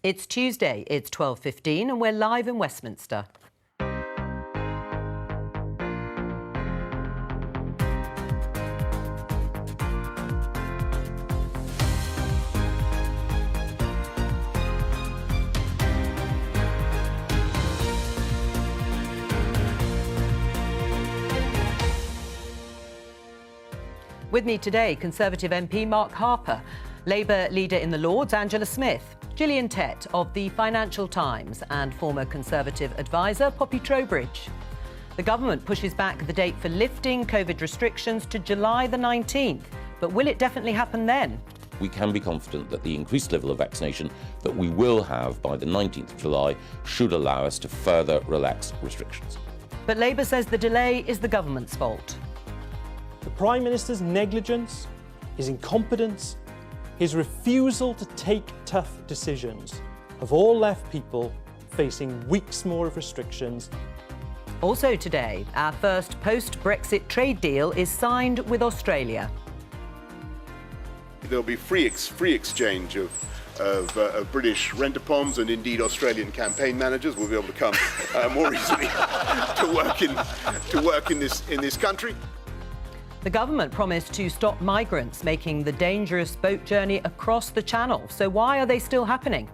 It's Tuesday, it's 12:15 and we're live in Westminster. With me today, Conservative MP Mark Harper, Labour leader in the Lords Angela Smith, Gillian Tett of the Financial Times and former Conservative advisor Poppy Trowbridge. The government pushes back the date for lifting COVID restrictions to July the 19th, but will it definitely happen then? We can be confident that the increased level of vaccination that we will have by the 19th of July should allow us to further relax restrictions. But Labour says the delay is the government's fault. The Prime Minister's negligence, his incompetence, his refusal to take tough decisions have all left people facing weeks more of restrictions. Also today, our first post-Brexit trade deal is signed with Australia. There'll be free exchange of British rent-a-poms, and indeed Australian campaign managers will be able to come more easily to work in this country. The government promised to stop migrants making the dangerous boat journey across the Channel. So why are they still happening?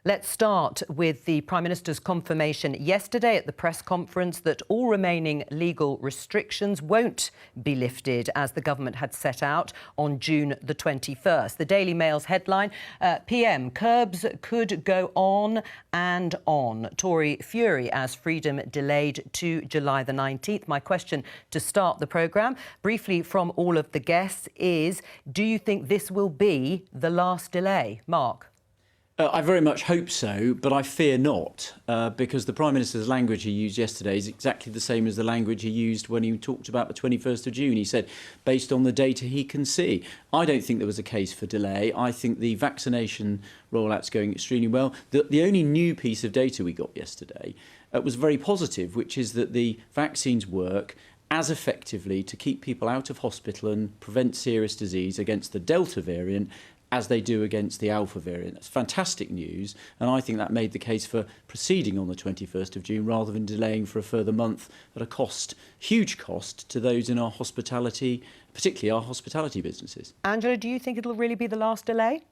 Let's start with the Prime Minister's confirmation yesterday at the press conference that all remaining legal restrictions won't be lifted as the government had set out on June the 21st. The Daily Mail's headline, PM, curbs could go on and on. Tory fury as freedom delayed to July the 19th. My question to start the programme, briefly from all of the guests, is do you think this will be the last delay? Mark? I very much hope so, but I fear not, because the Prime Minister's language he used yesterday is exactly the same as the language he used when he talked about the 21st of June. He said, based on the data he can see. I don't think there was a case for delay. I think the vaccination rollout's going extremely well. The only new piece of data we got yesterday was very positive, which is that the vaccines work as effectively to keep people out of hospital and prevent serious disease against the Delta variant as they do against the Alpha variant. That's fantastic news, and I think that made the case for proceeding on the 21st of June rather than delaying for a further month at a cost, huge cost, to those in our hospitality, particularly our hospitality businesses. Angela, do you think it'll really be the last delay?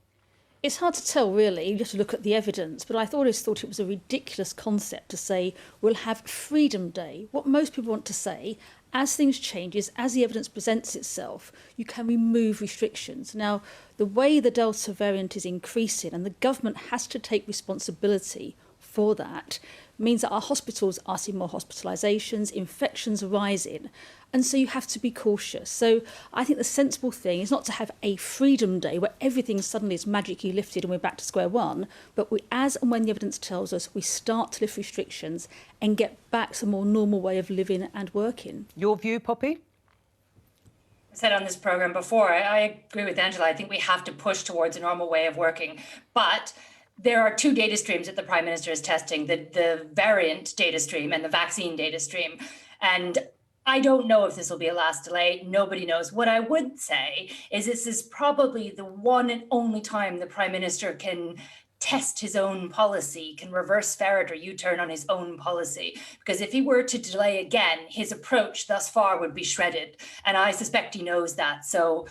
It's hard to tell, really. You have to look at the evidence. But I always thought it was a ridiculous concept to say we'll have Freedom Day. What most people want to say, as things changes, as the evidence presents itself, you can remove restrictions. Now, the way the Delta variant is increasing, and the government has to take responsibility for that, means that our hospitals are seeing more hospitalisations, infections are rising, and so you have to be cautious. So I think the sensible thing is not to have a Freedom Day where everything suddenly is magically lifted and we're back to square one, but as and when the evidence tells us, we start to lift restrictions and get back to a more normal way of living and working. Your view, Poppy? I said on this programme before, I agree with Angela. I think we have to push towards a normal way of working. But there are two data streams that the Prime Minister is testing, the variant data stream and the vaccine data stream. And I don't know if this will be a last delay. Nobody knows. What I would say is this is probably the one and only time the Prime Minister can test his own policy, can reverse ferret or U-turn on his own policy. Because if he were to delay again, his approach thus far would be shredded. And I suspect he knows that. So,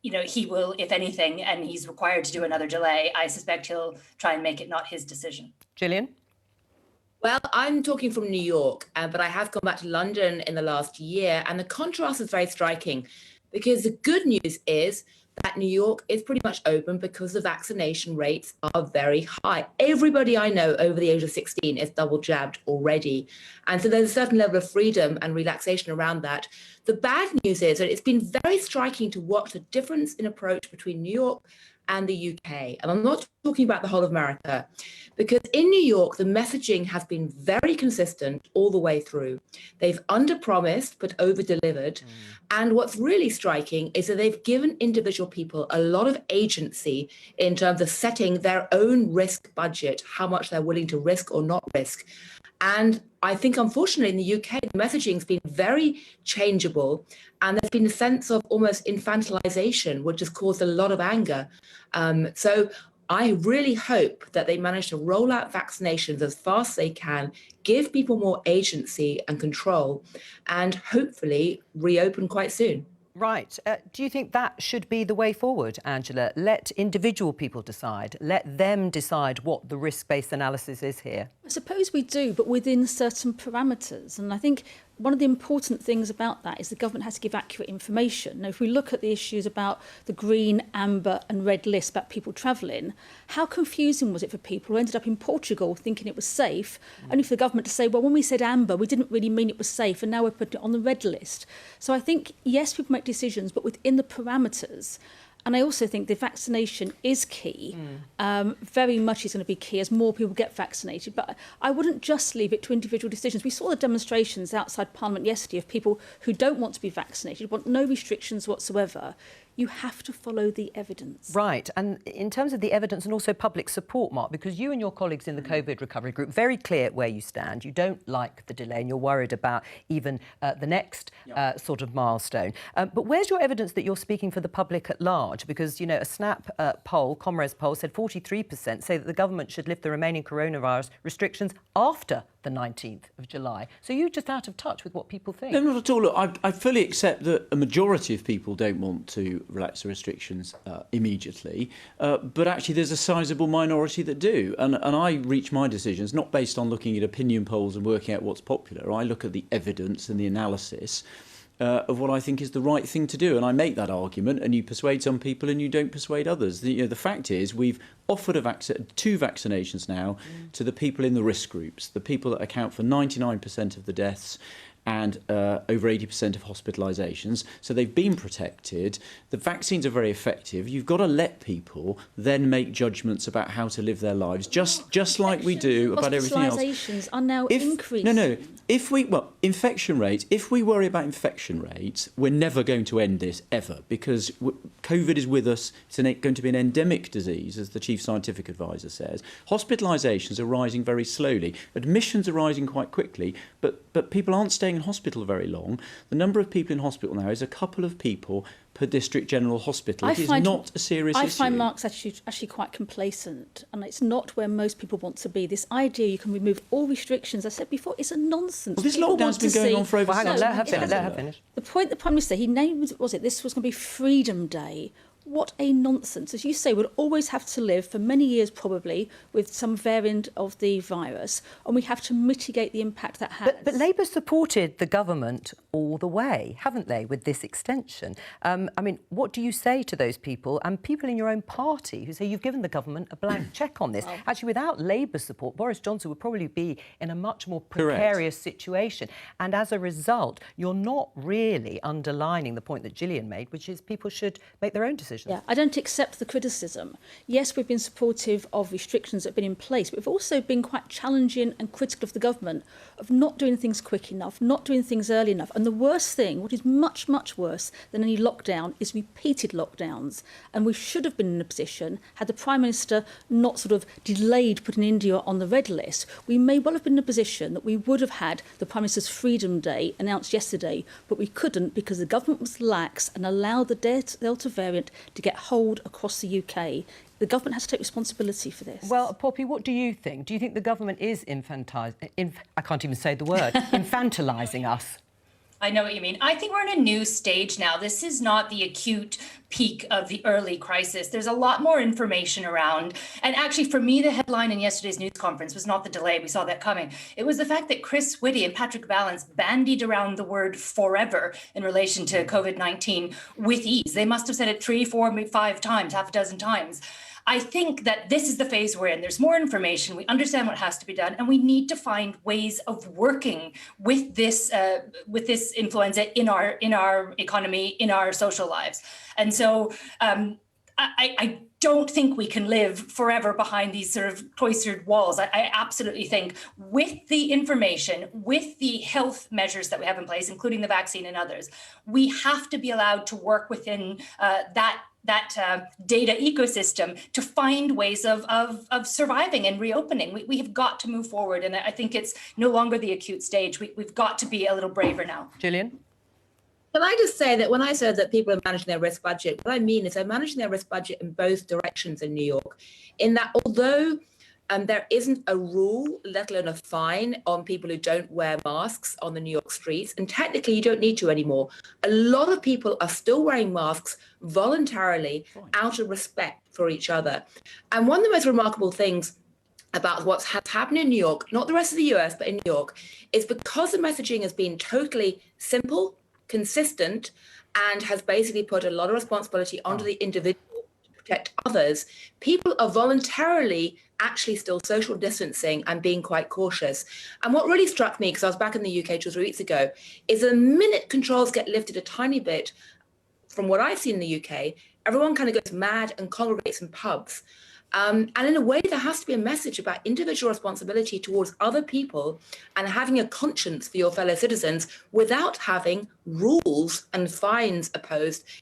he will, if anything, and he's required to do another delay, I suspect he'll try and make it not his decision. Gillian? Well, I'm talking from New York, but I have gone back to London in the last year, and the contrast is very striking because the good news is that New York is pretty much open because the vaccination rates are very high. Everybody I know over the age of 16 is double jabbed already. And so there's a certain level of freedom and relaxation around that. The bad news is that it's been very striking to watch the difference in approach between New York and the UK. And I'm not talking about the whole of America, because in New York, the messaging has been very consistent all the way through. They've under-promised but over-delivered. And what's really striking is that they've given individual people a lot of agency in terms of setting their own risk budget, how much they're willing to risk or not risk. And I think, unfortunately, in the UK, the messaging has been very changeable, and there's been a sense of almost infantilization, which has caused a lot of anger. So I really hope that they manage to roll out vaccinations as fast as they can, give people more agency and control, and hopefully reopen quite soon. Right. Do you think that should be the way forward, Angela? Let individual people decide. Let them decide what the risk-based analysis is here. I suppose we do, but within certain parameters. And I think one of the important things about that is the government has to give accurate information. Now, if we look at the issues about the green, amber and red list about people travelling, how confusing was it for people who ended up in Portugal thinking it was safe, only for the government to say, well, when we said amber, we didn't really mean it was safe, and now we're putting it on the red list. So I think, yes, people make decisions, but within the parameters. And I also think the vaccination is key. Very much is going to be key as more people get vaccinated. But I wouldn't just leave it to individual decisions. We saw the demonstrations outside Parliament yesterday of people who don't want to be vaccinated, want no restrictions whatsoever. You have to follow the evidence. Right. And in terms of the evidence and also public support, Mark, because you and your colleagues in the COVID recovery group, very clear where you stand. You don't like the delay and you're worried about even the next sort of milestone. But where's your evidence that you're speaking for the public at large? Because, you know, a Snap poll, Comres poll, said 43% say that the government should lift the remaining coronavirus restrictions after the 19th of July. So you're just out of touch with what people think. No, not at all. Look, I fully accept that a majority of people don't want to relax the restrictions immediately, but actually there's a sizable minority that do. And I reach my decisions not based on looking at opinion polls and working out what's popular. I look at the evidence and the analysis of what I think is the right thing to do. And I make that argument, and you persuade some people and you don't persuade others. The fact is we've offered two vaccinations now to the people in the risk groups, the people that account for 99% of the deaths and over 80% of hospitalisations. So they've been protected. The vaccines are very effective. You've got to let people then make judgments about how to live their lives, just like we do about everything else. Hospitalisations are now increasing. No. Infection rates, if we worry about infection rates, we're never going to end this, ever, because COVID is with us. It's going to be an endemic disease, as the Chief Scientific Advisor says. Hospitalisations are rising very slowly. Admissions are rising quite quickly, but people aren't staying in hospital very long. The number of people in hospital now is a couple of people per district general hospital. It is not a serious issue. I find Mark's actually quite complacent, and it's not where most people want to be. This idea you can remove all restrictions, I said before, is a nonsense. Well, this lockdown's been going on for over 6 months. Let her finish. The point the Prime Minister, he named, this was going to be Freedom Day. What a nonsense. As you say, we'll always have to live for many years probably with some variant of the virus, and we have to mitigate the impact that has. But Labour supported the government all the way, haven't they, with this extension? I mean, what do you say to those people and people in your own party who say you've given the government a blank cheque on this? Actually, without Labour support, Boris Johnson would probably be in a much more precarious situation. And as a result, you're not really underlining the point that Gillian made, which is people should make their own decisions. Yeah, I don't accept the criticism. Yes, we've been supportive of restrictions that have been in place, but we've also been quite challenging and critical of the government of not doing things quick enough, not doing things early enough. And the worst thing, what is much, much worse than any lockdown, is repeated lockdowns. And we should have been in a position, had the Prime Minister not sort of delayed putting India on the red list, we may well have been in a position that we would have had the Prime Minister's Freedom Day announced yesterday, but we couldn't because the government was lax and allowed the Delta variant to get hold across the UK. The government has to take responsibility for this. Well, Poppy, what do you think? Do you think the government is I can't even say the word, infantilising us? I know what you mean. I think we're in a new stage now. This is not the acute peak of the early crisis. There's a lot more information around. And actually, for me, the headline in yesterday's news conference was not the delay. We saw that coming. It was the fact that Chris Whitty and Patrick Vallance bandied around the word forever in relation to COVID-19 with ease. They must have said it 3, 4, maybe 5 times, half a dozen times. I think that this is the phase we're in. There's more information. We understand what has to be done, and we need to find ways of working with this influenza in our economy, in our social lives. And so I don't think we can live forever behind these sort of cloistered walls. I absolutely think with the information, with the health measures that we have in place, including the vaccine and others, we have to be allowed to work within that data ecosystem to find ways of surviving and reopening. We have got to move forward, and I think it's no longer the acute stage. We've got to be a little braver now. Gillian? Can I just say that when I said that people are managing their risk budget, what I mean is they're managing their risk budget in both directions in New York, in that although there isn't a rule, let alone a fine, on people who don't wear masks on the New York streets, and technically you don't need to anymore, a lot of people are still wearing masks voluntarily out of respect for each other. And one of the most remarkable things about what has happened in New York, not the rest of the US, but in New York, is because the messaging has been totally simple, consistent, and has basically put a lot of responsibility onto the individual to protect others, people are voluntarily actually still social distancing and being quite cautious. And what really struck me, because I was back in the UK 2 or 3 weeks ago, is the minute controls get lifted a tiny bit, from what I've seen in the UK, everyone kind of goes mad and congregates in pubs. And in a way, there has to be a message about individual responsibility towards other people and having a conscience for your fellow citizens without having rules and fines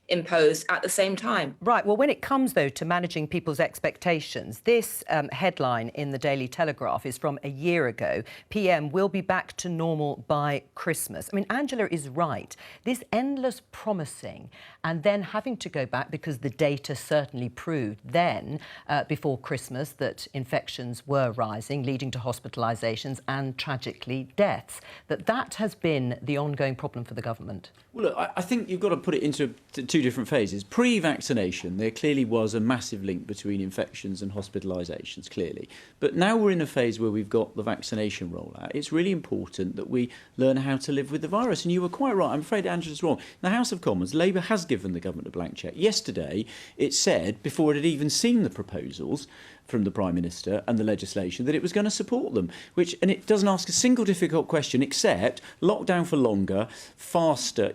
imposed at the same time. Right. Well, when it comes, though, to managing people's expectations, this headline in the Daily Telegraph is from a year ago. PM will be back to normal by Christmas. I mean, Angela is right. This endless promising and then having to go back because the data certainly proved then before Christmas that infections were rising, leading to hospitalisations and, tragically, deaths. That has been the ongoing problem for the government. Well, look, I think you've got to put it into two different phases. Pre-vaccination, there clearly was a massive link between infections and hospitalisations, clearly. But now we're in a phase where we've got the vaccination rollout. It's really important that we learn how to live with the virus. And you were quite right. I'm afraid Angela's wrong. The House of Commons, Labour has given the government a blank cheque. Yesterday, it said, before it had even seen the proposals from the Prime Minister and the legislation, that it was going to support them, and it doesn't ask a single difficult question except lockdown for longer, faster,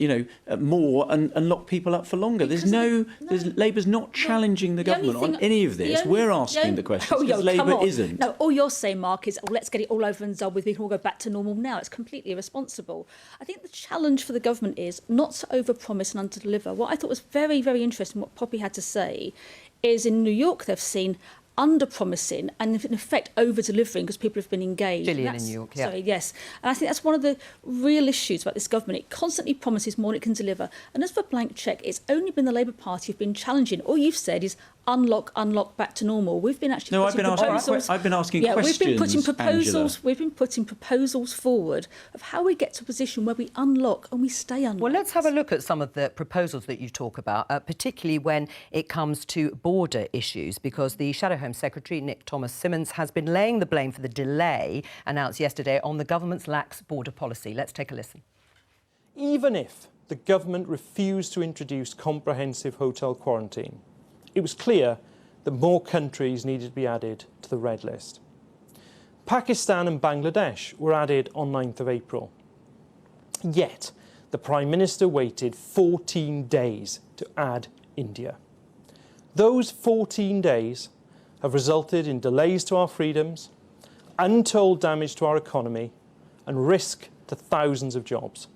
more, and lock people up for longer. Labour's not challenging the government on any of this. We're asking the questions because Labour isn't. No, all you're saying, Mark, is let's get it all over and done with. We can all go back to normal now. It's completely irresponsible. I think the challenge for the government is not to overpromise and underdeliver. What I thought was very, very interesting, what Poppy had to say, is in New York they've seen under-promising and, in effect, over-delivering because people have been engaged. Gillian in New York, yeah. Sorry, yes. And I think that's one of the real issues about this government. It constantly promises more than it can deliver. And as for blank cheque, it's only been the Labour Party who've been challenging. All you've said is unlock, back to normal. We've been actually I've been asking questions, Angela. We've been putting proposals forward of how we get to a position where we unlock and we stay unlocked. Well, let's have a look at some of the proposals that you talk about, particularly when it comes to border issues, because the Shadow Home Secretary, Nick Thomas-Symonds, has been laying the blame for the delay announced yesterday on the government's lax border policy. Let's take a listen. Even if the government refused to introduce comprehensive hotel quarantine, it was clear that more countries needed to be added to the red list. Pakistan and Bangladesh were added on 9th of April. Yet, the Prime Minister waited 14 days to add India. Those 14 days have resulted in delays to our freedoms, untold damage to our economy, and risk to thousands of jobs.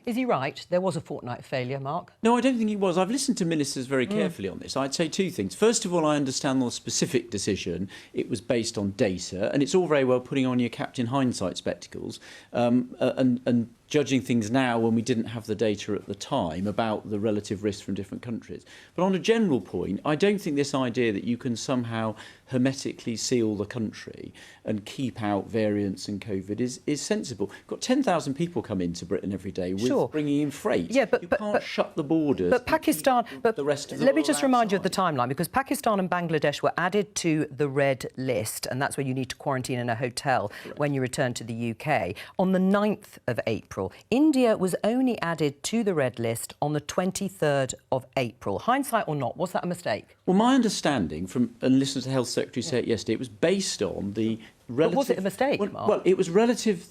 Is he right? There was a fortnight failure, Mark. No, I don't think he was. I've listened to ministers very carefully on this. I'd say two things. First of all, I understand the specific decision. It was based on data, and it's all very well putting on your Captain Hindsight spectacles and judging things now when we didn't have the data at the time about the relative risks from different countries. But on a general point, I don't think this idea that you can somehow hermetically seal the country and keep out variants and COVID is sensible. We've got 10,000 people come into Britain every day with bringing in freight. Yeah, but you can't shut the borders. But Pakistan, but the rest of the let me world just remind you of the outside. timeline, because Pakistan and Bangladesh were added to the red list, and that's where you need to quarantine in a hotel when you return to the UK. On the 9th of April, India was only added to the red list on the 23rd of April. Hindsight or not, was that a mistake? Well, my understanding from, and listening to the Health Secretary say it yesterday, it was based on the relative... But was it a mistake, Mark? Well, it was relative...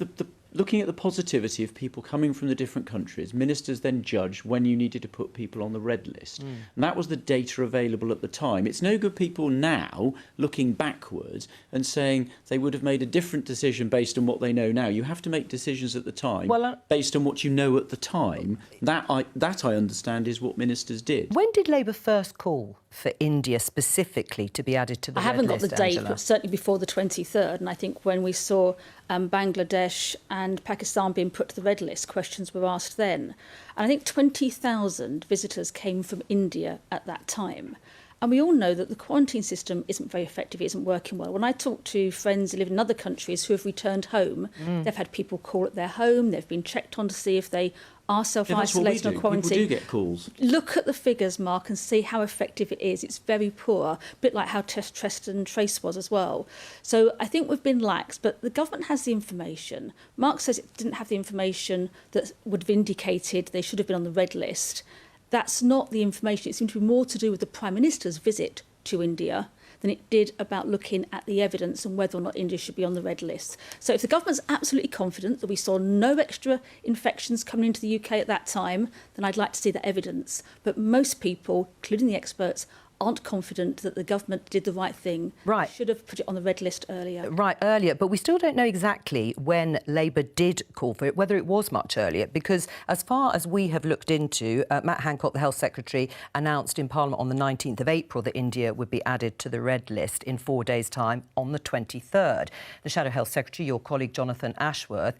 looking at the positivity of people coming from the different countries, ministers then judged when you needed to put people on the red list. And that was the data available at the time. It's no good people now looking backwards and saying they would have made a different decision based on what they know now. You have to make decisions at the time based on what you know at the time. That I understand is what ministers did. When did Labour first call for India specifically to be added to the red list, I haven't got the date, Angela? but certainly before the 23rd. And I think when we saw Bangladesh and Pakistan being put to the red list, questions were asked then. And I think 20,000 visitors came from India at that time. And we all know that the quarantine system isn't very effective, it isn't working well. When I talk to friends who live in other countries who have returned home, they've had people call at their home, they've been checked on to see if they are self-isolated or quarantined. People do get calls. Look at the figures, Mark, and see how effective it is. It's very poor, a bit like how Test and Trace was as well. So I think we've been lax, but the government has the information. Mark says it didn't have the information that would have indicated they should have been on the red list. That's not the information. It seemed to be more to do with the Prime Minister's visit to India than it did about looking at the evidence and whether or not India should be on the red list. So if the government's absolutely confident that we saw no extra infections coming into the UK at that time, then I'd like to see that evidence. But most people, including the experts, aren't confident that the government did the right thing. Right. Should have put it on the red list earlier. Right, earlier. But we still don't know exactly when Labour did call for it, whether it was much earlier, because as far as we have looked into, Matt Hancock, the Health Secretary, announced in Parliament on the 19th of April that India would be added to the red list in 4 days' time on the 23rd. The Shadow Health Secretary, your colleague Jonathan Ashworth,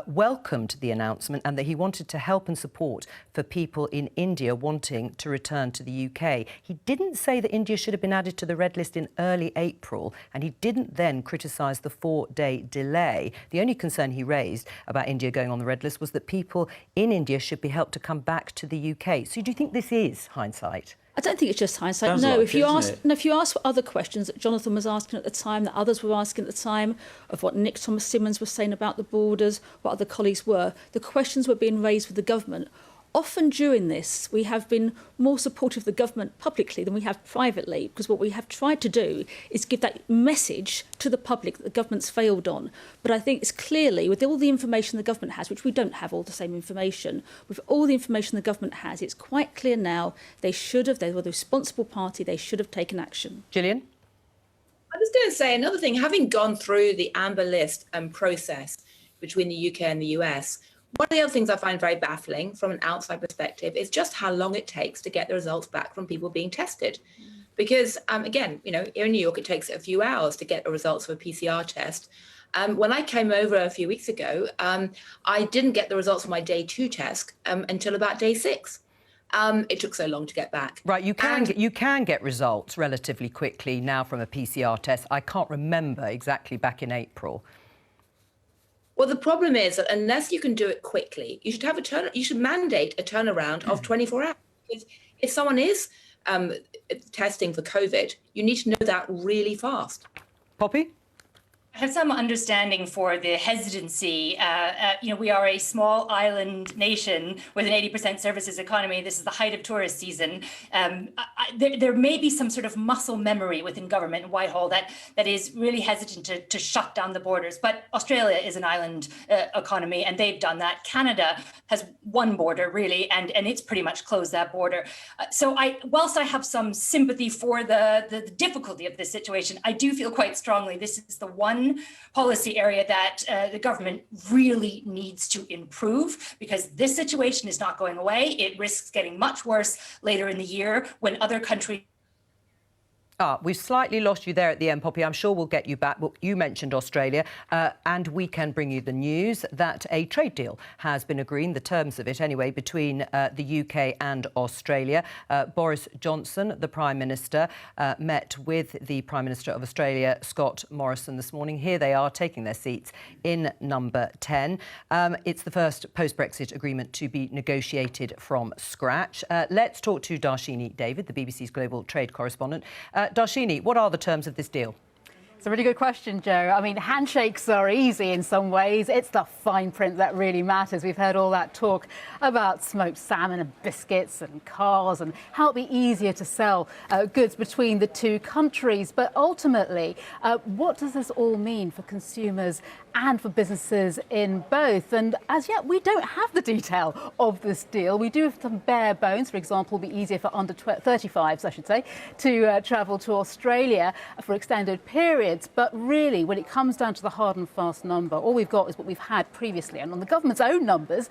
welcomed the announcement and that he wanted to help and support for people in India wanting to return to the UK. He didn't say that India should have been added to the red list in early April, and he didn't then criticise the 4-day delay. The only concern he raised about India going on the red list was that people in India should be helped to come back to the UK. So do you think this is hindsight? I don't think it's just hindsight. Sounds No, like if you it, ask, isn't it? no, if you ask for other questions that Jonathan was asking at the time, that others were asking at the time, of what Nick Thomas-Symonds was saying about the borders, what other colleagues were, the questions were being raised with the government. Often during this, we have been more supportive of the government publicly than we have privately, because what we have tried to do is give that message to the public that the government's failed on. But I think it's clearly, with all the information the government has, which we don't have all the same information, with all the information the government has, it's quite clear now they were the responsible party, they should have taken action. Gillian? I was going to say another thing, having gone through the amber list process between the UK and the US, one of the other things I find very baffling from an outside perspective is just how long it takes to get the results back from people being tested. Because, again, you know, here in New York, it takes a few hours to get the results of a PCR test. When I came over a few weeks ago, I didn't get the results of my day 2 test until about day 6. It took so long to get back. Right, you can get results relatively quickly now from a PCR test. I can't remember exactly back in April. Well, the problem is that unless you can do it quickly, you should have you should mandate a turnaround of 24 hours. Because if someone is testing for COVID, you need to know that really fast. Poppy? I have some understanding for the hesitancy. We are a small island nation with an 80% services economy. This is the height of tourist season. There may be some sort of muscle memory within government in Whitehall that is really hesitant to shut down the borders. But Australia is an island economy, and they've done that. Canada has one border, really, and it's pretty much closed that border. So whilst I have some sympathy for the difficulty of this situation, I do feel quite strongly this is the one policy area that the government really needs to improve, because this situation is not going away. It risks getting much worse later in the year when other countries... We've slightly lost you there at the end, Poppy. I'm sure we'll get you back. Well, you mentioned Australia, and we can bring you the news that a trade deal has been agreed, the terms of it anyway, between the UK and Australia. Boris Johnson, the Prime Minister, met with the Prime Minister of Australia, Scott Morrison, this morning. Here they are, taking their seats in number 10. It's the first post-Brexit agreement to be negotiated from scratch. Let's talk to Darshini David, the BBC's global trade correspondent. Darshini, what are the terms of this deal? It's a really good question, Joe. I mean, handshakes are easy in some ways. It's the fine print that really matters. We've heard all that talk about smoked salmon and biscuits and cars and how it'd be easier to sell goods between the two countries. But ultimately, what does this all mean for consumers and for businesses in both? And as yet, we don't have the detail of this deal. We do have some bare bones. For example, it'll be easier for under 35s, I should say, to travel to Australia for extended periods. But really, when it comes down to the hard and fast number, all we've got is what we've had previously. And on the government's own numbers,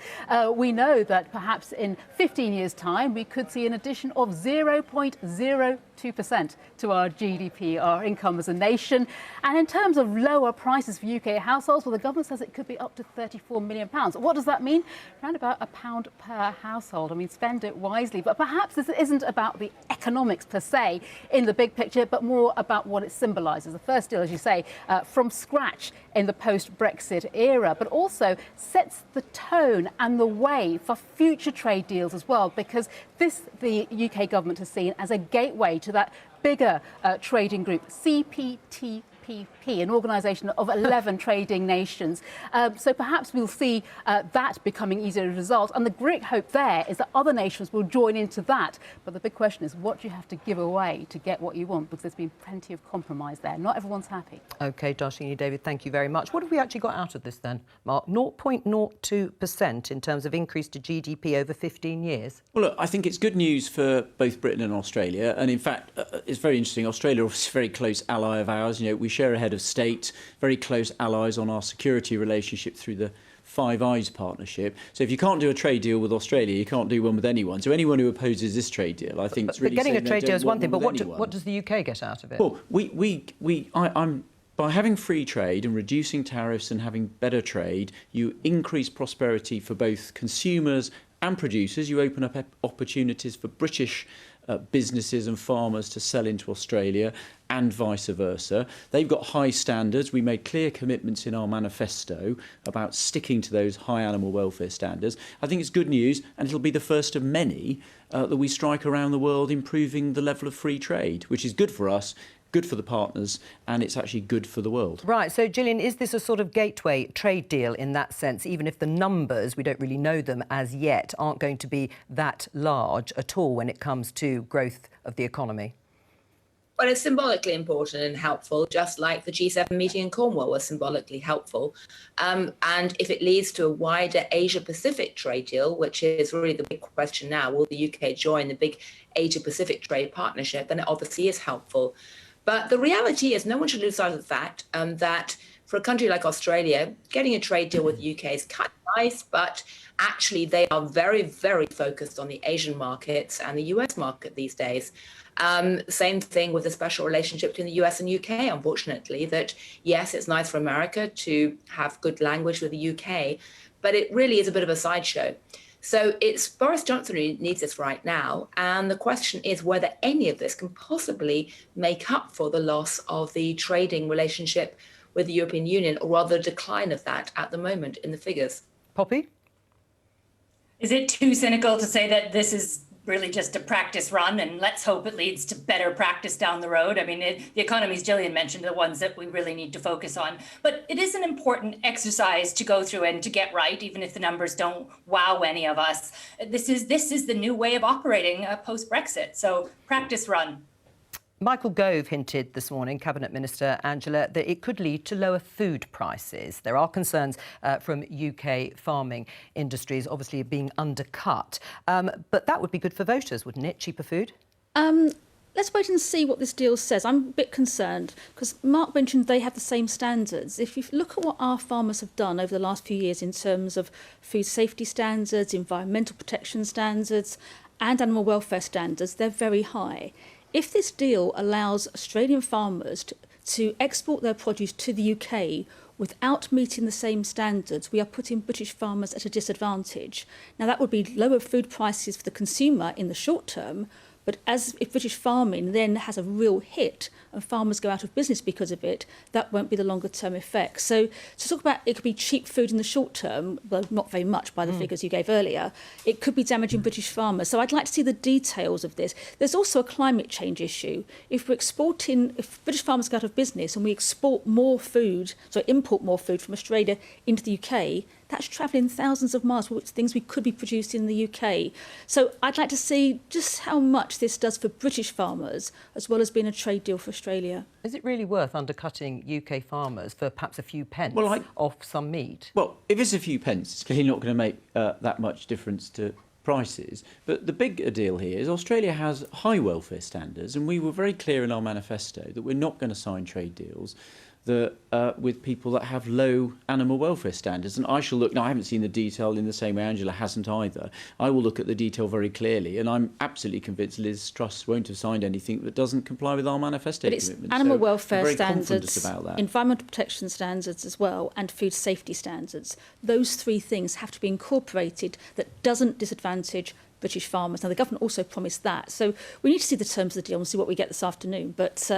we know that perhaps in 15 years' time, we could see an addition of 0.02% to our GDP, our income as a nation. And in terms of lower prices for UK households, well, the government says it could be up to £34 million. What does that mean? Around about £1 per household. I mean, spend it wisely. But perhaps this isn't about the economics per se in the big picture, but more about what it symbolises. The first deal, as you say, from scratch in the post-Brexit era, but also sets the tone and the way for future trade deals as well, because this the UK government has seen as a gateway to that bigger trading group, CPTPP, an organisation of 11 trading nations. So perhaps we'll see that becoming easier to result. And the great hope there is that other nations will join into that. But the big question is, what do you have to give away to get what you want? Because there's been plenty of compromise there. Not everyone's happy. OK, Darshini, David, thank you very much. What have we actually got out of this then, Mark? 0.02% in terms of increase to GDP over 15 years? Well, look, I think it's good news for both Britain and Australia. And in fact, it's very interesting. Australia is a very close ally of ours. You know, we share a head of state, very close allies on our security relationship through the Five Eyes partnership. So if you can't do a trade deal with Australia, you can't do one with anyone. So anyone who opposes this trade deal, I think, is really getting a trade deal is one thing, but what what does the UK get out of it? Well, I'm by having free trade and reducing tariffs and having better trade, you increase prosperity for both consumers and producers. You open up opportunities for British businesses and farmers to sell into Australia and vice versa. They've got high standards. We made clear commitments in our manifesto about sticking to those high animal welfare standards. I think it's good news, and it'll be the first of many that we strike around the world, improving the level of free trade, which is good for us, good for the partners, and it's actually good for the world. Right, so Gillian, is this a sort of gateway trade deal in that sense, even if the numbers, we don't really know them as yet, aren't going to be that large at all when it comes to growth of the economy? Well, it's symbolically important and helpful, just like the G7 meeting in Cornwall was symbolically helpful. And if it leads to a wider Asia-Pacific trade deal, which is really the big question now, will the UK join the big Asia-Pacific trade partnership, then it obviously is helpful. But the reality is no one should lose sight of the fact that for a country like Australia, getting a trade deal with the UK is kind of nice, but actually they are very, very focused on the Asian markets and the US market these days. Same thing with the special relationship between the US and UK, unfortunately, that yes, it's nice for America to have good language with the UK, but it really is a bit of a sideshow. So it's Boris Johnson who needs this right now. And the question is whether any of this can possibly make up for the loss of the trading relationship with the European Union, or rather the decline of that at the moment in the figures. Poppy? Is it too cynical to say that this is really just a practice run and let's hope it leads to better practice down the road? I mean, the economies Gillian mentioned are the ones that we really need to focus on. But it is an important exercise to go through and to get right, even if the numbers don't wow any of us. This is the new way of operating post-Brexit. So practice run. Michael Gove hinted this morning, Cabinet Minister Angela, that it could lead to lower food prices. There are concerns from UK farming industries obviously being undercut. But that would be good for voters, wouldn't it? Cheaper food? Let's wait and see what this deal says. I'm a bit concerned because Mark mentioned they have the same standards. If you look at what our farmers have done over the last few years in terms of food safety standards, environmental protection standards and animal welfare standards, they're very high. If this deal allows Australian farmers to export their produce to the UK without meeting the same standards, we are putting British farmers at a disadvantage. Now, that would be lower food prices for the consumer in the short term, But if British farming then has a real hit and farmers go out of business because of it, that won't be the longer term effect. So to talk about it could be cheap food in the short term, well, not very much by the figures you gave earlier, it could be damaging British farmers. So I'd like to see the details of this. There's also a climate change issue. If British farmers go out of business and we import more food from Australia into the UK, that's travelling thousands of miles for things we could be producing in the UK. So I'd like to see just how much this does for British farmers, as well as being a trade deal for Australia. Is it really worth undercutting UK farmers for perhaps a few pence off some meat? Well, if it's a few pence, it's clearly not going to make that much difference to prices. But the bigger deal here is Australia has high welfare standards, and we were very clear in our manifesto that we're not going to sign trade deals with people that have low animal welfare standards. And I shall look, now I haven't seen the detail in the same way Angela hasn't either. I will look at the detail very clearly, and I'm absolutely convinced Liz Truss won't have signed anything that doesn't comply with our manifesto commitments. But it's animal welfare standards, about that. environmental protection standards as well, and food safety standards. Those three things have to be incorporated that doesn't disadvantage British farmers. Now, the government also promised that. So we need to see the terms of the deal and see what we get this afternoon. But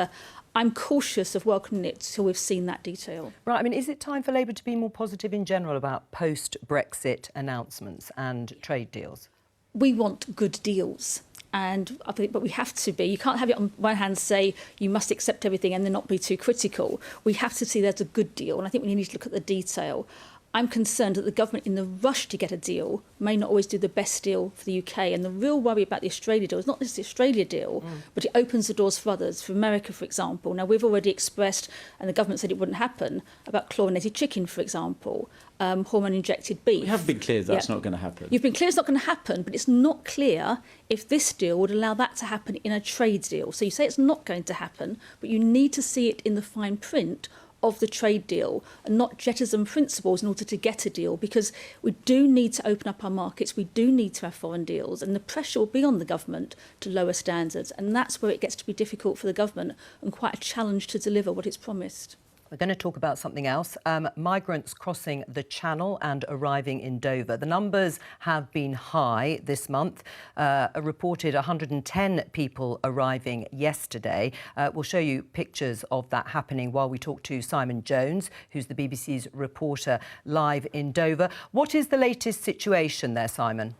I'm cautious of welcoming it till we've seen that detail. Right, I mean, is it time for Labour to be more positive in general about post-Brexit announcements and trade deals? We want good deals. But we have to be. You can't have it on one hand say you must accept everything and then not be too critical. We have to see there's a good deal. And I think we need to look at the detail. I'm concerned that the government, in the rush to get a deal, may not always do the best deal for the UK. And the real worry about the Australia deal is not just the Australia deal, but it opens the doors for others, for America, for example. Now, we've already expressed, and the government said it wouldn't happen, about chlorinated chicken, for example, hormone-injected beef. We have been clear that's not going to happen. You've been clear it's not going to happen, but it's not clear if this deal would allow that to happen in a trade deal. So you say it's not going to happen, but you need to see it in the fine print of the trade deal and not jettison principles in order to get a deal, because we do need to open up our markets, we do need to have foreign deals, and the pressure will be on the government to lower standards, and that's where it gets to be difficult for the government and quite a challenge to deliver what it's promised. We're going to talk about something else. Migrants crossing the Channel and arriving in Dover. The numbers have been high this month. A reported 110 people arriving yesterday. We'll show you pictures of that happening while we talk to Simon Jones, who's the BBC's reporter live in Dover. What is the latest situation there, Simon?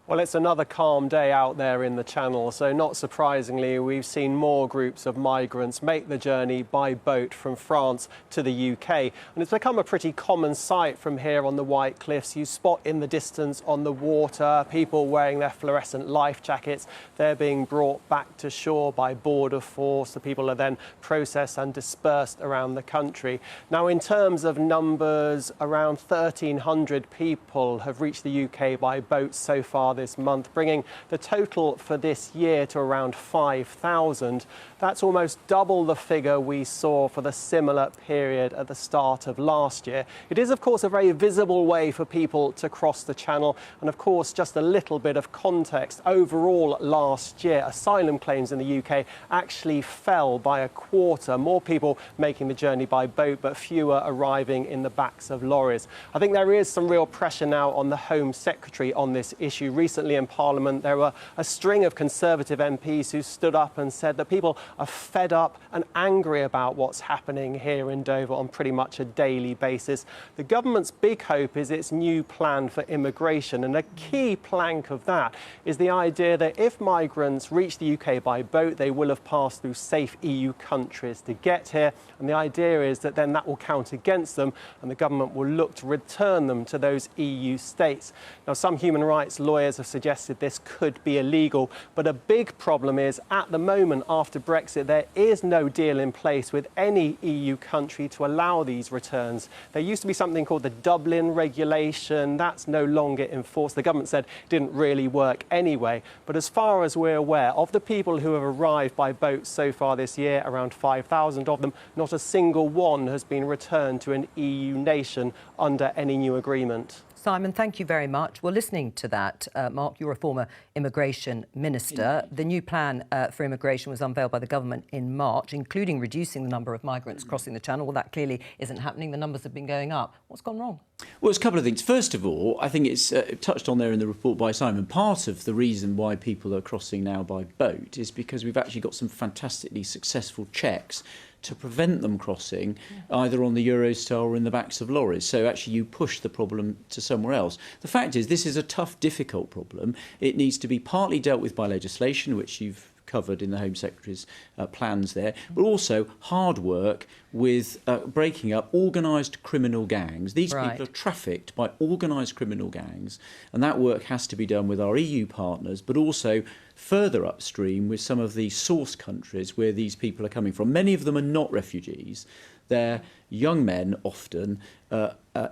Well, it's another calm day out there in the Channel, so not surprisingly, we've seen more groups of migrants make the journey by boat from France to the UK. And it's become a pretty common sight from here on the White Cliffs. You spot in the distance on the water people wearing their fluorescent life jackets. They're being brought back to shore by border force. The people are then processed and dispersed around the country. Now, in terms of numbers, around 1,300 people have reached the UK by boat so far this month, bringing the total for this year to around 5,000. That's almost double the figure we saw for the similar period at the start of last year. It is, of course, a very visible way for people to cross the Channel. And, of course, just a little bit of context. Overall, last year, asylum claims in the UK actually fell by a quarter. More people making the journey by boat, but fewer arriving in the backs of lorries. I think there is some real pressure now on the Home Secretary on this issue. Recently in Parliament, there were a string of Conservative MPs who stood up and said that people are fed up and angry about what's happening here in Dover on pretty much a daily basis. The government's big hope is its new plan for immigration, and a key plank of that is the idea that if migrants reach the UK by boat, they will have passed through safe EU countries to get here, and the idea is that then that will count against them and the government will look to return them to those EU states. Now, some human rights lawyers have suggested this could be illegal, but a big problem is at the moment after Brexit there is no deal in place with any EU country to allow these returns. There used to be something called the Dublin regulation. That's no longer enforced. The government said it didn't really work anyway, but as far as we're aware, of the people who have arrived by boat so far this year, around 5,000 of them, not a single one has been returned to an EU nation under any new agreement. Simon, thank you very much. Well, listening to that, Mark, you're a former immigration minister. The new plan for immigration was unveiled by the government in March, including reducing the number of migrants crossing the Channel. Well, that clearly isn't happening. The numbers have been going up. What's gone wrong? Well, it's a couple of things. First of all, I think it's touched on there in the report by Simon. Part of the reason why people are crossing now by boat is because we've actually got some fantastically successful checks to prevent them crossing either on the Eurostar or in the backs of lorries. So actually you push the problem to somewhere else. The fact is this is a tough, difficult problem. It needs to be partly dealt with by legislation, which you've covered in the Home Secretary's plans there, but also hard work with breaking up organised criminal gangs. These people are trafficked by organised criminal gangs, and that work has to be done with our EU partners, but also further upstream with some of the source countries where these people are coming from. Many of them are not refugees. They're young men, often,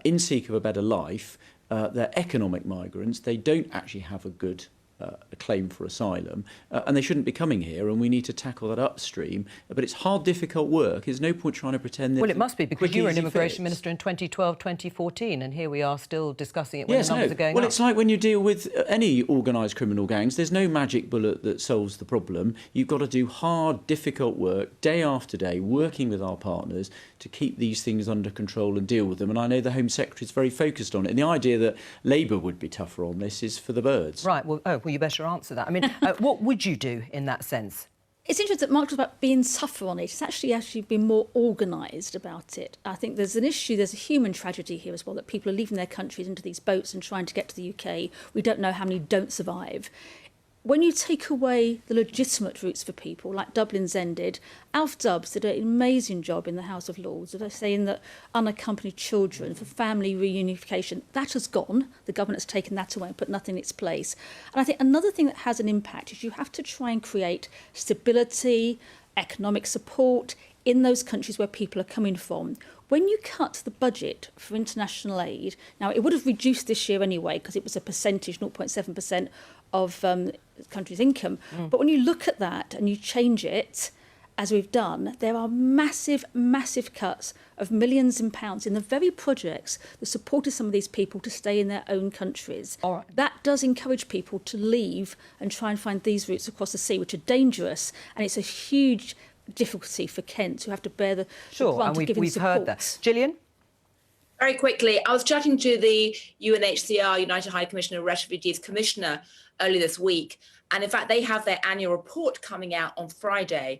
in seek of a better life. They're economic migrants. They don't actually have a good a claim for asylum, and they shouldn't be coming here, and we need to tackle that upstream. But it's hard, difficult work. There's no point trying to pretend that... Well, it must be, because you were an immigration minister in 2012, 2014, and here we are still discussing it when the numbers are going up. Well, it's like when you deal with any organised criminal gangs, there's no magic bullet that solves the problem. You've got to do hard, difficult work, day after day, working with our partners to keep these things under control and deal with them. And I know the Home Secretary is very focused on it. And the idea that Labour would be tougher on this is for the birds. Right, well, you better answer that. I mean, what would you do in that sense? It's interesting that Mark talks about being tougher on it. It's actually been more organised about it. I think there's an issue, there's a human tragedy here as well, that people are leaving their countries into these boats and trying to get to the UK. We don't know how many don't survive. When you take away the legitimate routes for people, like Dublin's ended, Alf Dubs did an amazing job in the House of Lords of saying that unaccompanied children for family reunification, that has gone. The government has taken that away and put nothing in its place. And I think another thing that has an impact is you have to try and create stability, economic support in those countries where people are coming from. When you cut the budget for international aid, now it would have reduced this year anyway because it was a percentage, 0.7% of the country's income. But when you look at that and you change it, as we've done, there are massive, massive cuts of millions in pounds in the very projects that supported some of these people to stay in their own countries. All right. That does encourage people to leave and try and find these routes across the sea, which are dangerous, and it's a huge difficulty for Kent who have to bear the brunt of giving we've support. heard that. Gillian? Very quickly, I was chatting to the UNHCR, United High Commissioner of Refugees Commissioner, earlier this week. And in fact, they have their annual report coming out on Friday,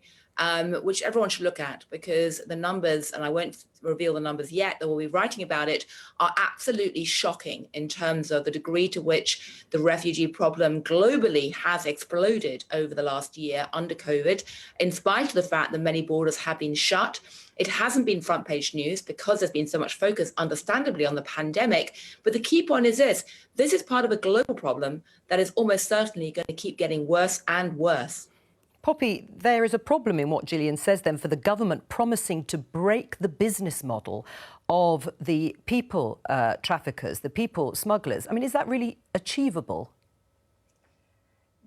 which everyone should look at, because the numbers, and I won't reveal the numbers yet, that we'll be writing about it, are absolutely shocking in terms of the degree to which the refugee problem globally has exploded over the last year under COVID, in spite of the fact that many borders have been shut. It hasn't been front page news because there's been so much focus, understandably, on the pandemic. But the key point is this is part of a global problem that is almost certainly going to keep getting worse and worse. Poppy, there is a problem in what Gillian says then for the government promising to break the business model of the people traffickers, the people smugglers. I mean, is that really achievable?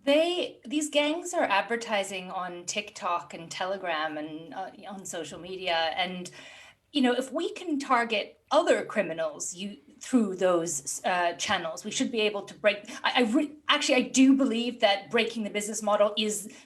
These gangs are advertising on TikTok and Telegram and on social media. And, you know, if we can target other criminals through those channels, we should be able to break. I do believe that breaking the business model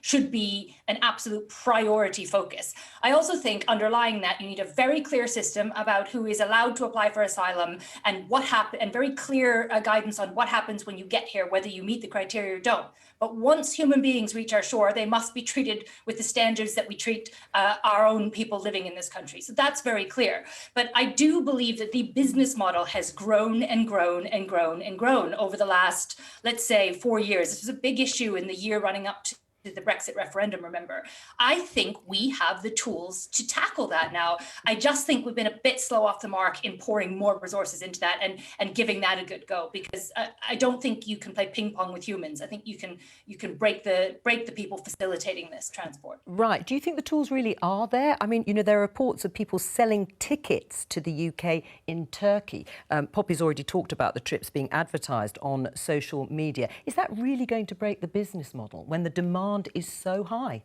should be an absolute priority focus. I also think underlying that, you need a very clear system about who is allowed to apply for asylum and what happen, and very clear guidance on what happens when you get here, whether you meet the criteria or don't. But once human beings reach our shore, they must be treated with the standards that we treat our own people living in this country. So that's very clear. But I do believe that the business model has grown and grown and grown and grown over the last, let's say, 4 years. This was a big issue in the year running up to the Brexit referendum, remember. I think we have the tools to tackle that now. I just think we've been a bit slow off the mark in pouring more resources into that and giving that a good go, because I don't think you can play ping pong with humans. I think you can break the people facilitating this transport. Right. Do you think the tools really are there? I mean, you know, there are reports of people selling tickets to the UK in Turkey. Poppy's already talked about the trips being advertised on social media. Is that really going to break the business model when the demand is so high?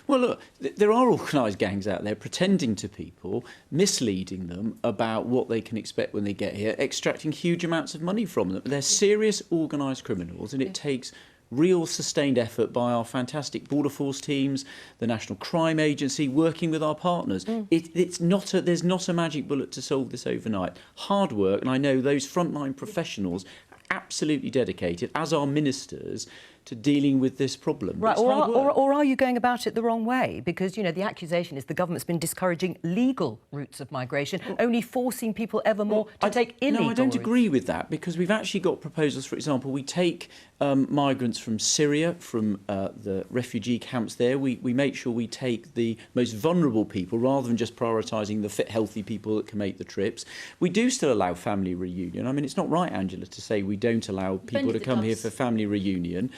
Well, look, there are organised gangs out there pretending to people, misleading them about what they can expect when they get here, extracting huge amounts of money from them. They're serious organised criminals, and it takes real sustained effort by our fantastic border force teams, the National Crime Agency, working with our partners. There's not a magic bullet to solve this overnight. Hard work, and I know those frontline professionals absolutely dedicated, as are ministers, to dealing with this problem. Right, or are you going about it the wrong way? Because, you know, the accusation is the government's been discouraging legal routes of migration, only forcing people ever more to take illegal No, I don't routes. agree with that, because we've actually got proposals. For example, we take migrants from Syria, from the refugee camps there. We make sure we take the most vulnerable people rather than just prioritising the fit, healthy people that can make the trips. We do still allow family reunion. I mean, it's not right, Angela, to say we don't allow people to come here for family reunion.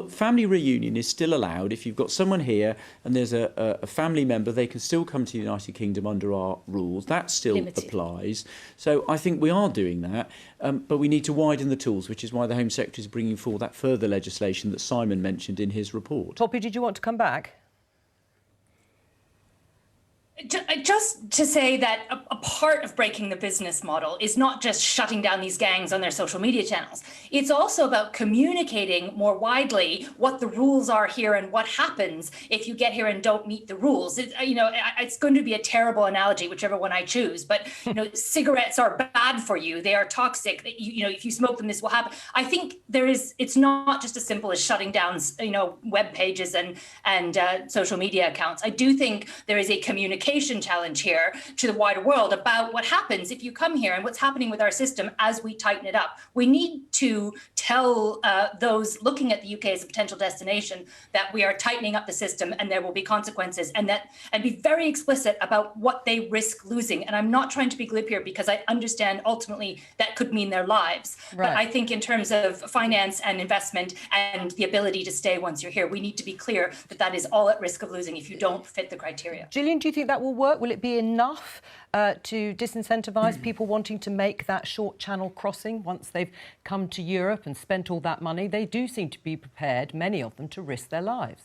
Family reunion is still allowed. If you've got someone here and there's a family member, they can still come to the United Kingdom under our rules. That still applies. So I think we are doing that, but we need to widen the tools, which is why the Home Secretary is bringing forward that further legislation that Simon mentioned in his report. Poppy, did you want to come back? Just to say that a part of breaking the business model is not just shutting down these gangs on their social media channels. It's also about communicating more widely what the rules are here and what happens if you get here and don't meet the rules. It's going to be a terrible analogy, whichever one I choose, but cigarettes are bad for you. They are toxic. If you smoke them, this will happen. I think it's not just as simple as shutting down, web pages and social media accounts. I do think there is a communication challenge here to the wider world about what happens if you come here and what's happening with our system as we tighten it up. We need to tell those looking at the UK as a potential destination that we are tightening up the system and there will be consequences, and be very explicit about what they risk losing. And I'm not trying to be glib here, because I understand ultimately that could mean their lives. Right. But I think in terms of finance and investment and the ability to stay once you're here, we need to be clear that that is all at risk of losing if you don't fit the criteria. Gillian, do you think that will work? Will it be enough to disincentivise people wanting to make that short channel crossing once they've come to Europe and spent all that money? They do seem to be prepared, many of them, to risk their lives.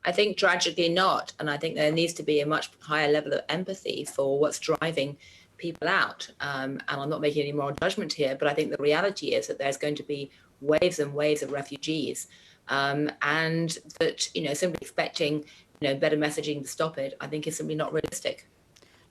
I think tragically not. And I think there needs to be a much higher level of empathy for what's driving people out. And I'm not making any moral judgment here, but I think the reality is that there's going to be waves and waves of refugees. And that, simply expecting better messaging to stop it, I think is simply not realistic.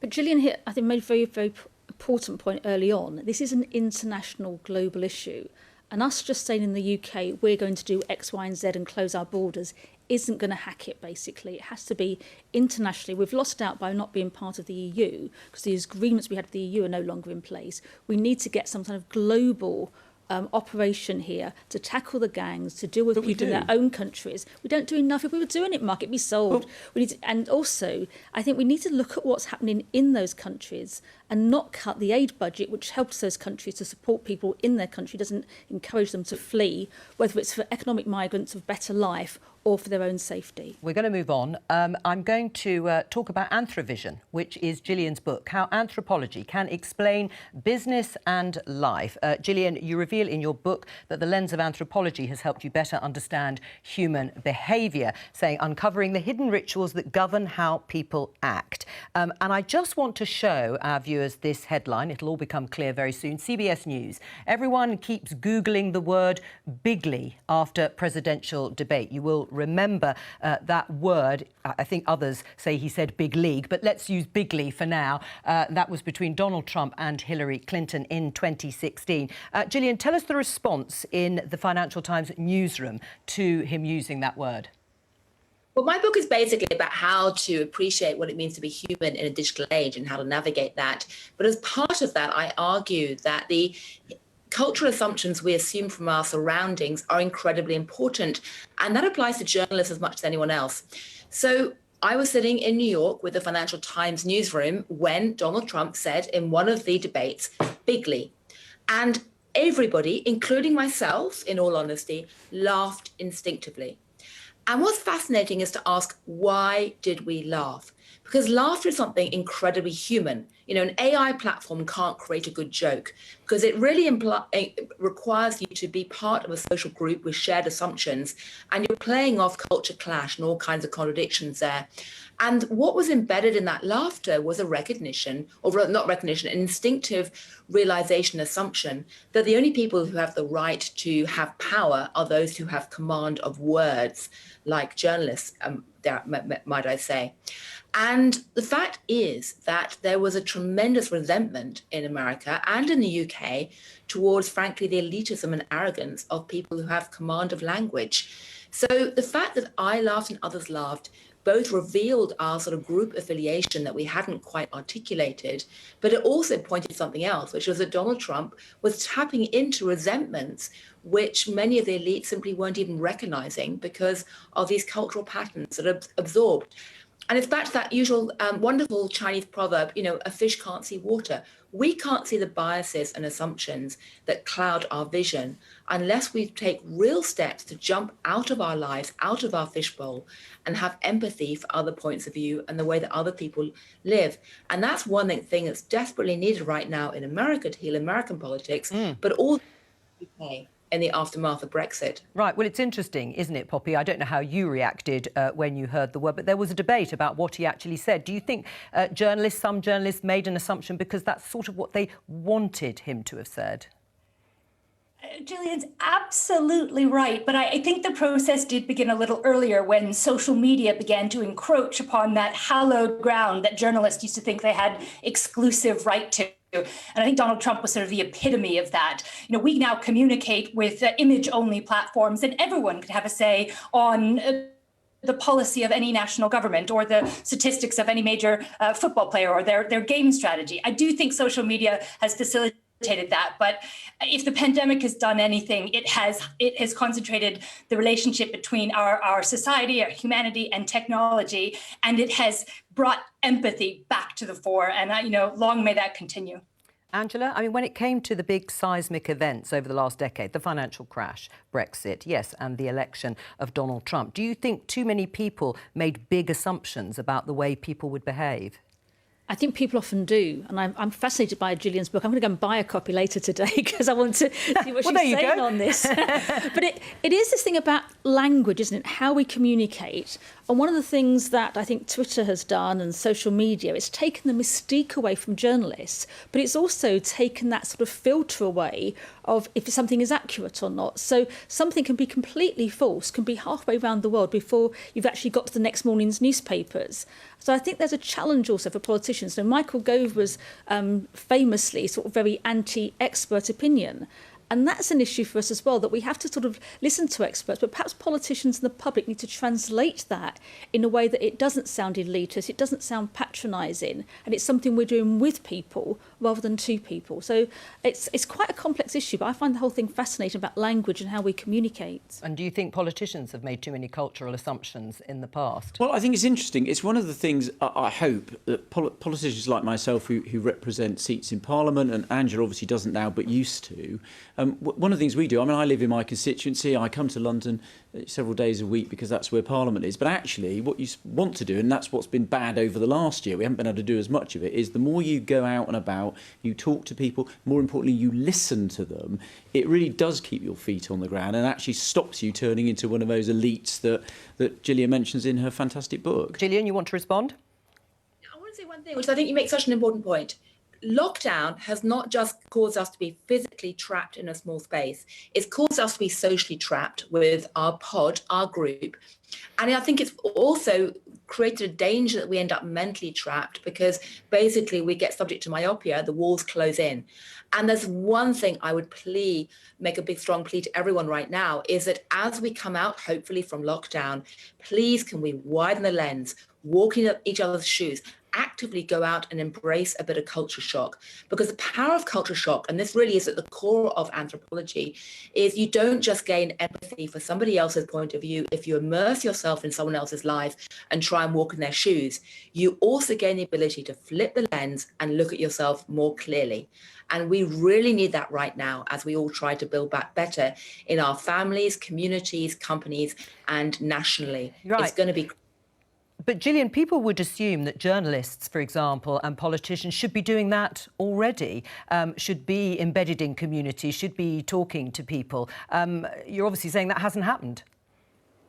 But Gillian here, I think, made a very, very important point early on. This is an international global issue. And us just saying in the UK, we're going to do X, Y and Z and close our borders isn't going to hack it, basically. It has to be internationally. We've lost out by not being part of the EU, because the agreements we had with the EU are no longer in place. We need to get some kind of global operation here to tackle the gangs, to deal with people in their own countries. We don't do enough. If we were doing it, Mark, it'd be solved. And also, I think we need to look at what's happening in those countries and not cut the aid budget, which helps those countries to support people in their country, doesn't encourage them to flee, whether it's for economic migrants of better life or for their own safety. We're going to move on. I'm going to talk about Anthrovision, which is Gillian's book, How Anthropology Can Explain Business and Life. Gillian, you reveal in your book that the lens of anthropology has helped you better understand human behaviour, saying uncovering the hidden rituals that govern how people act. And I just want to show our viewers this headline. It'll all become clear very soon. CBS News. Everyone keeps Googling the word bigly after presidential debate. You will remember that word. I think others say he said big league, but let's use bigly for now. That was between Donald Trump and Hillary Clinton in 2016. Gillian, tell us the response in the Financial Times newsroom to him using that word. Well, my book is basically about how to appreciate what it means to be human in a digital age and how to navigate that. But as part of that, I argue that the cultural assumptions we assume from our surroundings are incredibly important. And that applies to journalists as much as anyone else. So I was sitting in New York with the Financial Times newsroom when Donald Trump said in one of the debates, bigly. And everybody, including myself, in all honesty, laughed instinctively. And what's fascinating is to ask, why did we laugh? Because laughter is something incredibly human. You know, an AI platform can't create a good joke because it really it requires you to be part of a social group with shared assumptions, and you're playing off culture clash and all kinds of contradictions there. And what was embedded in that laughter was a recognition, or not recognition, an instinctive realization, assumption that the only people who have the right to have power are those who have command of words, like journalists, might I say. And the fact is that there was a tremendous resentment in America and in the UK towards, frankly, the elitism and arrogance of people who have command of language. So the fact that I laughed and others laughed both revealed our sort of group affiliation that we hadn't quite articulated, but it also pointed to something else, which was that Donald Trump was tapping into resentments which many of the elites simply weren't even recognizing because of these cultural patterns that are absorbed. And it's back to that usual wonderful Chinese proverb, you know, a fish can't see water. We can't see the biases and assumptions that cloud our vision unless we take real steps to jump out of our lives, out of our fishbowl, and have empathy for other points of view and the way that other people live. And that's one thing that's desperately needed right now in America to heal American politics, but also the UK. In the aftermath of Brexit. Right. Well, it's interesting, isn't it, Poppy? I don't know how you reacted when you heard the word, but there was a debate about what he actually said. Do you think some journalists made an assumption because that's sort of what they wanted him to have said? Gillian's absolutely right, but I think the process did begin a little earlier when social media began to encroach upon that hallowed ground that journalists used to think they had exclusive right to. And I think Donald Trump was sort of the epitome of that. You know, we now communicate with image-only platforms, and everyone could have a say on the policy of any national government or the statistics of any major football player or their game strategy. I do think social media has facilitated that, but if the pandemic has done anything, it has concentrated the relationship between our society, our humanity, and technology, and it has brought empathy back to the fore. And long may that continue. Angela, I mean, when it came to the big seismic events over the last decade, the financial crash, Brexit, yes, and the election of Donald Trump, do you think too many people made big assumptions about the way people would behave? I think people often do, and I'm fascinated by Gillian's book. I'm going to go and buy a copy later today because I want to see what she's saying on this. But it is this thing about language, isn't it? How we communicate. And one of the things that I think Twitter has done and social media, it's taken the mystique away from journalists, but it's also taken that sort of filter away of if something is accurate or not. So something can be completely false, can be halfway around the world before you've actually got to the next morning's newspapers. So I think there's a challenge also for politicians. So Michael Gove was famously sort of very anti-expert opinion. And that's an issue for us as well, that we have to sort of listen to experts, but perhaps politicians and the public need to translate that in a way that it doesn't sound elitist, it doesn't sound patronising, and it's something we're doing with people rather than to people. So it's quite a complex issue, but I find the whole thing fascinating about language and how we communicate. And do you think politicians have made too many cultural assumptions in the past? Well, I think it's interesting. It's one of the things I hope that politicians like myself who represent seats in Parliament, and Angela obviously doesn't now but used to, one of the things we do, I mean, I live in my constituency, I come to London several days a week because that's where Parliament is, but actually what you want to do, and that's what's been bad over the last year, we haven't been able to do as much of it, is the more you go out and about, you talk to people, more importantly you listen to them, it really does keep your feet on the ground and actually stops you turning into one of those elites that Gillian mentions in her fantastic book. Gillian, you want to respond? I want to say one thing, which I think you make such an important point. Lockdown has not just caused us to be physically trapped in a small space. It's caused us to be socially trapped with our pod, our group. And I think it's also created a danger that we end up mentally trapped because basically we get subject to myopia, the walls close in. And there's one thing I would make a big strong plea to everyone right now is that as we come out, hopefully from lockdown, please can we widen the lens, walk in each other's shoes, actively go out and embrace a bit of culture shock, because the power of culture shock, and this really is at the core of anthropology, is you don't just gain empathy for somebody else's point of view if you immerse yourself in someone else's life and try and walk in their shoes. You also gain the ability to flip the lens and look at yourself more clearly. And we really need that right now as we all try to build back better in our families, communities, companies, and nationally. Right. It's going to be But Gillian, people would assume that journalists, for example, and politicians should be doing that already, should be embedded in communities, should be talking to people. You're obviously saying that hasn't happened.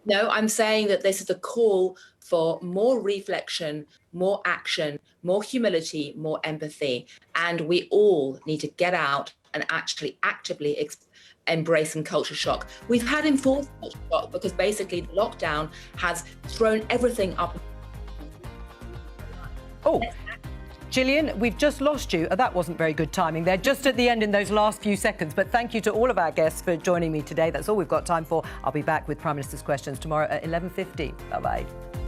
No, I'm saying that this is a call for more reflection, more action, more humility, more empathy. And we all need to get out and actually actively embrace some culture shock. We've had enforced culture shock because basically the lockdown has thrown everything up. Oh, Gillian, we've just lost you. That wasn't very good timing there, just at the end in those last few seconds. But thank you to all of our guests for joining me today. That's all we've got time for. I'll be back with Prime Minister's Questions tomorrow at 11:50. Bye-bye.